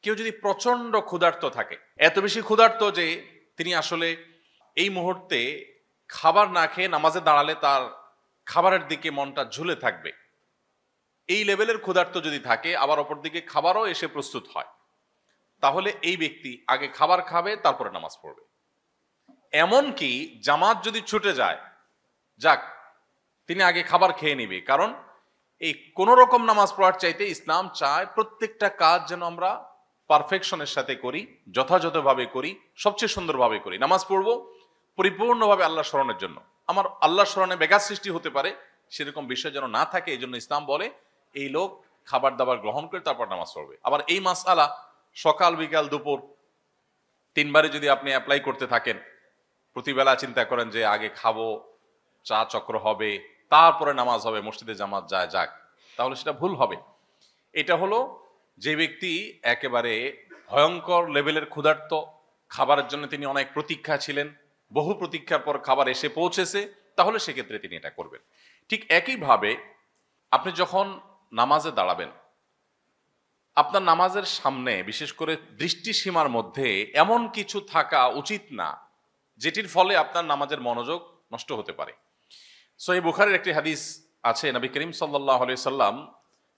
কেউ যদি প্রচন্ড ক্ষুধার্ত থাকে, এত বেশি ক্ষুধার্ত যে তিনি আসলে এই মুহূর্তে খাবার না খেয়ে নামাজে দাঁড়ালে তার খাবারের দিকে মনটা ঝুলে থাকবে, এই লেভেলের ক্ষুধার্ত যদি থাকে, আবার অপরদিকে খাবারও এসে প্রস্তুত হয়, তাহলে এই ব্যক্তি আগে খাবার খাবে, তারপরে নামাজ পড়বে। এমনকি জামাত যদি ছুটে যায়, যাক, তিনি আগে খাবার খেয়ে নিবে। কারণ এই কোন রকম নামাজ পড়ার চাইতে ইসলাম চায় প্রত্যেকটা কাজ যেন আমরা পারফেকশনের সাথে করি, যথাযথভাবে করি, সবচেয়ে সুন্দরভাবে করি। নামাজ পড়বো পরিপূর্ণভাবে আল্লাহ স্মরণের জন্য, আমার আল্লাহ স্মরণে ব্যাঘাত সৃষ্টি হতে পারে সেরকম বিষয় যেন না থাকে। এই জন্য ইসলাম বলে এই লোক খাবার দাবার গ্রহণ করে তারপর নামাজ পড়বে। আবার এই মাসআলা সকাল বিকাল দুপুর তিনবারে যদি আপনি অ্যাপ্লাই করতে থাকেন, প্রতিবেলা চিন্তা করেন যে আগে খাবো, চা চক্র হবে, তারপরে নামাজ হবে, মসজিদে জামাত যায়, যাক, তাহলে সেটা ভুল হবে। এটা হলো যে ব্যক্তি একেবারে ভয়ঙ্কর লেভেলের ক্ষুধার্ত, খাবারের জন্য তিনি অনেক প্রতীক্ষা ছিলেন, বহু প্রতীক্ষার পর খাবার এসে পৌঁছেছে, তাহলে সেক্ষেত্রে তিনি এটা করবেন। ঠিক একইভাবে আপনি যখন নামাজে দাঁড়াবেন, আপনার নামাজের সামনে বিশেষ করে দৃষ্টিসীমার মধ্যে এমন কিছু থাকা উচিত না যেটির ফলে আপনার নামাজের মনোযোগ নষ্ট হতে পারে। সহিহ বুখারীর একটি হাদিস আছে, নবী করিম সাল্লাল্লাহু আলাইহি সাল্লাম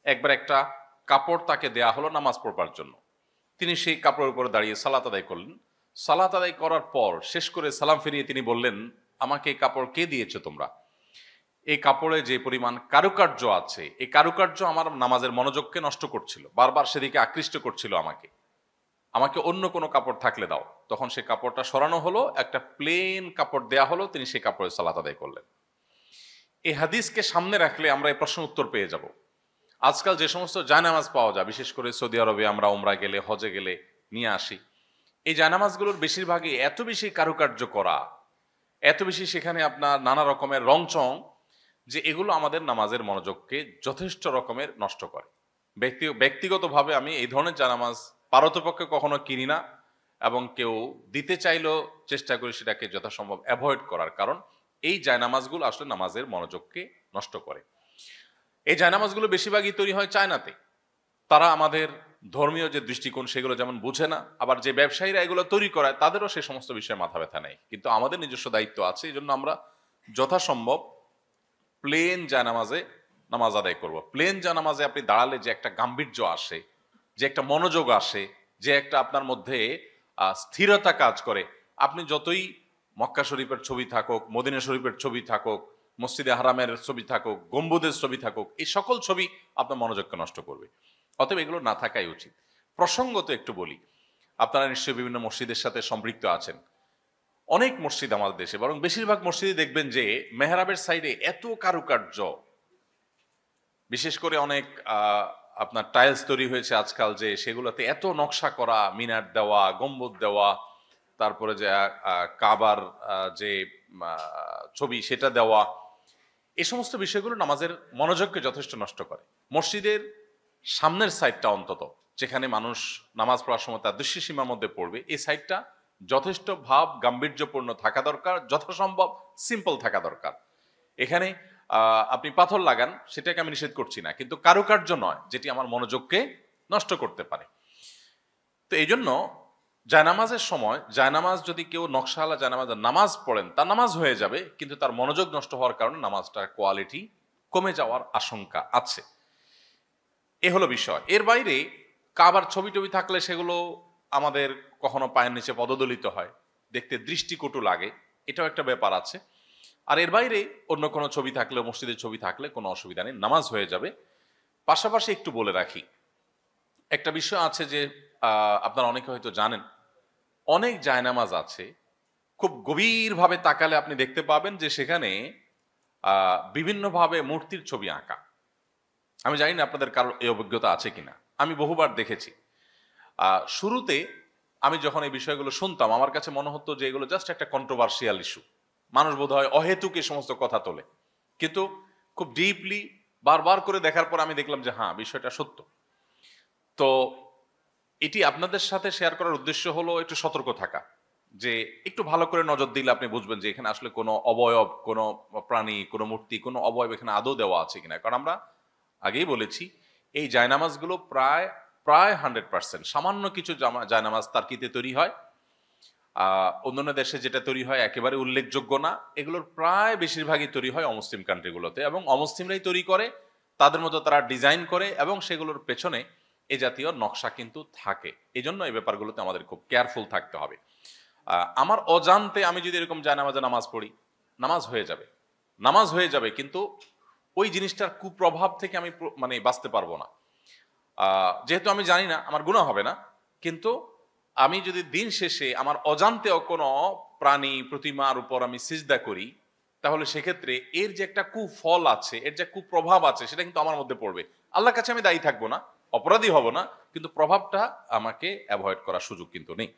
একবার একটা কাপড় তাকে দেয়া হলো নামাজ পড়বার জন্য। তিনি সেই কাপড়ের উপরে দাঁড়িয়ে সালাত আদায় করলেন। সালাত আদায় করার পর শেষ করে সালাম ফিরিয়ে তিনি বললেন, আমাকে এই কাপড় কে দিয়েছো তোমরা? এই কাপড়ে যে পরিমাণ কারুকার্য আছে, এই কারুকার্য আমার নামাজের মনোযোগকে নষ্ট করছিল, বারবার সেদিকে আকৃষ্ট করছিল আমাকে। আমাকে অন্য কোনো কাপড় থাকলে দাও। তখন সে কাপড়টা সরানো হলো, একটা প্লেন কাপড় দেয়া হলো, তিনি সেই কাপড়ে সালাত আদায় করলেন। এই হাদিসকে সামনে রাখলে আমরা এই প্রশ্ন উত্তর পেয়ে যাব। আজকাল যে সমস্ত জায়নামাজ পাওয়া যায়, বিশেষ করে সৌদি আরবে আমরা উমরা গেলে, হজে গেলে নিয়ে আসি, এই জায়নামাজগুলোর বেশিরভাগই এত বেশি কারুকার্য করা, এত বেশি সেখানে আপনার নানা রকমের রংচং, যে এগুলো আমাদের নামাজের মনোযোগকে যথেষ্ট রকমের নষ্ট করে। ব্যক্তিগতভাবে আমি এই ধরনের জায়নামাজ পারতপক্ষে কখনো কিনি না, এবং কেউ দিতে চাইলেও চেষ্টা করি সেটাকে যথাসম্ভব অ্যাভয়েড করার। কারণ এই জায়নামাজগুলো আসলে নামাজের মনোযোগকে নষ্ট করে। এই জায়নামাজগুলো বেশিরভাগই তৈরি হয় চায়নাতে। তারা আমাদের ধর্মীয় যে দৃষ্টিকোণ সেগুলো যেমন বুঝে না, আবার যে ব্যবসায়ীরা এগুলো তৈরি করায় তাদেরও সে সমস্ত বিষয়ে মাথা ব্যথা নেই। কিন্তু আমাদের নিজস্ব দায়িত্ব আছে, এই জন্য আমরা যথাসম্ভব প্লেন জায়নামাজে নামাজ আদায় করব। প্লেন জায়নামাজে আপনি দাঁড়ালে যে একটা গাম্ভীর্য আসে, যে একটা মনোযোগ আসে, যে একটা আপনার মধ্যে স্থিরতা কাজ করে, আপনি যতই মক্কা শরীফের ছবি থাকুক, মদিনা শরীফের ছবি থাকুক, মসজিদে হারামের ছবি থাকুক, গম্বুজের ছবি থাকুক, এই সকল ছবি আপনার মনোযোগকে নষ্ট করবে। অতএব এগুলো না থাকাই উচিত। প্রসঙ্গত একটু বলি, আপনারা নিশ্চয়ই বিভিন্ন মসজিদের সাথে সম্পৃক্ত আছেন। অনেক মসজিদ আমাদের দেশে, বরং বেশিরভাগ মসজিদে দেখবেন যে মেহরাবের সাইডে এত কারুকার্য, বিশেষ করে অনেক আপনার টাইলস তৈরি হয়েছে আজকাল, যে সেগুলোতে এত নকশা করা, মিনার দেওয়া, গম্বুজ দেওয়া, তারপরে যে কাবার যে ছবি সেটা দেওয়া, এই সমস্ত বিষয়গুলো নামাজের মনোযোগকে যথেষ্ট নষ্ট করে। মসজিদের সামনের সাইডটা অন্তত, যেখানে মানুষ নামাজ পড়ার সময় তার দৃষ্টিসীমার মধ্যে পড়বে, এই সাইডটা যথেষ্ট ভাব গাম্ভীর্যপূর্ণ থাকা দরকার, যথাসম্ভব সিম্পল থাকা দরকার। এখানে আপনি পাথর লাগান, সেটাকে আমি নিষেধ করছি না, কিন্তু কারুকার্য নয় যেটি আমার মনোযোগকে নষ্ট করতে পারে। তো এই জন্য জায়নামাজের সময়, জায়নামাজ যদি কেউ নকশাওয়ালা জায়নামাজের নামাজ পড়েন, তার নামাজ হয়ে যাবে, কিন্তু তার মনোযোগ নষ্ট হওয়ার কারণে নামাজটার কোয়ালিটি কমে যাওয়ার আশঙ্কা আছে। এ হলো বিষয়। এর বাইরে কাবার ছবি টবি থাকলে সেগুলো আমাদের কখনো পায়ের নিচে পদদলিত হয়, দেখতে দৃষ্টিকটু লাগে, এটাও একটা ব্যাপার আছে। আর এর বাইরে অন্য কোনো ছবি থাকলে, মসজিদের ছবি থাকলে কোনো অসুবিধা নেই, নামাজ হয়ে যাবে। পাশাপাশি একটু বলে রাখি, একটা বিষয় আছে যে আপনারা অনেকে হয়তো জানেন, অনেক জায়নামাজ আছে খুব গভীরভাবে তাকালে আপনি দেখতে পাবেন যে সেখানে বিভিন্নভাবে মূর্তির ছবি আঁকা। আমি জানি না আপনাদের কারো এই অভিজ্ঞতা আছে কিনা, আমি বহুবার দেখেছি। শুরুতে আমি যখন এই বিষয়গুলো শুনতাম, আমার কাছে মনে হতো যে এগুলো জাস্ট একটা কন্ট্রোভার্সিয়াল ইস্যু, মানুষ বোধহয় অহেতুক এই সমস্ত কথা তোলে। কিন্তু খুব ডিপলি বারবার করে দেখার পর আমি দেখলাম যে হ্যাঁ, বিষয়টা সত্য। তো এটি আপনাদের সাথে শেয়ার করার উদ্দেশ্য হলো একটু সতর্ক থাকা, যে একটু ভালো করে নজর দিলে আপনি বুঝবেন যে এখানে আসলে কোনো অবয়ব, কোনো প্রাণী, কোনো মূর্তি, কোনো অবয়ব এখানে আদৌ দেওয়া আছে কিনা। কারণ আমরা আগেই বলেছি, এই জায়নামাজগুলো প্রায় প্রায় 100%। সামান্য কিছু জায়নামাজ তার্কিতে তৈরি হয়, অন্যান্য দেশে যেটা তৈরি হয় একেবারে উল্লেখযোগ্য না। এগুলোর প্রায় বেশিরভাগই তৈরি হয় অমুসলিম কান্ট্রিগুলোতে, এবং অমুসলিমরাই তৈরি করে, তাদের মতো তারা ডিজাইন করে, এবং সেগুলোর পেছনে এই জাতীয় নকশা কিন্তু থাকে। এই জন্য এই ব্যাপারগুলোতে আমাদের খুব কেয়ারফুল থাকতে হবে। আমার অজান্তে আমি যদি এরকম জায়নামাজে নামাজ পড়ি, নামাজ হয়ে যাবে, নামাজ হয়ে যাবে, কিন্তু ওই জিনিসটার কুপ্রভাব থেকে আমি মানে বাঁচতে পারবো না। যেহেতু আমি জানি না, আমার গুনাহ হবে না, কিন্তু আমি যদি দিন শেষে আমার অজান্তেও কোনো প্রাণী প্রতিমার উপর আমি সিজদা করি, তাহলে সেক্ষেত্রে এর যে একটা কুফল আছে, এর যে কুপ্রভাব আছে, সেটা কিন্তু আমার মধ্যে পড়বে। আল্লাহর কাছে আমি দায়ী থাকবো না, অপরাধী হব না, কিন্তু প্রভাবটা আমাকে অ্যাভয়েড করার সুযোগ কিন্তু নেই।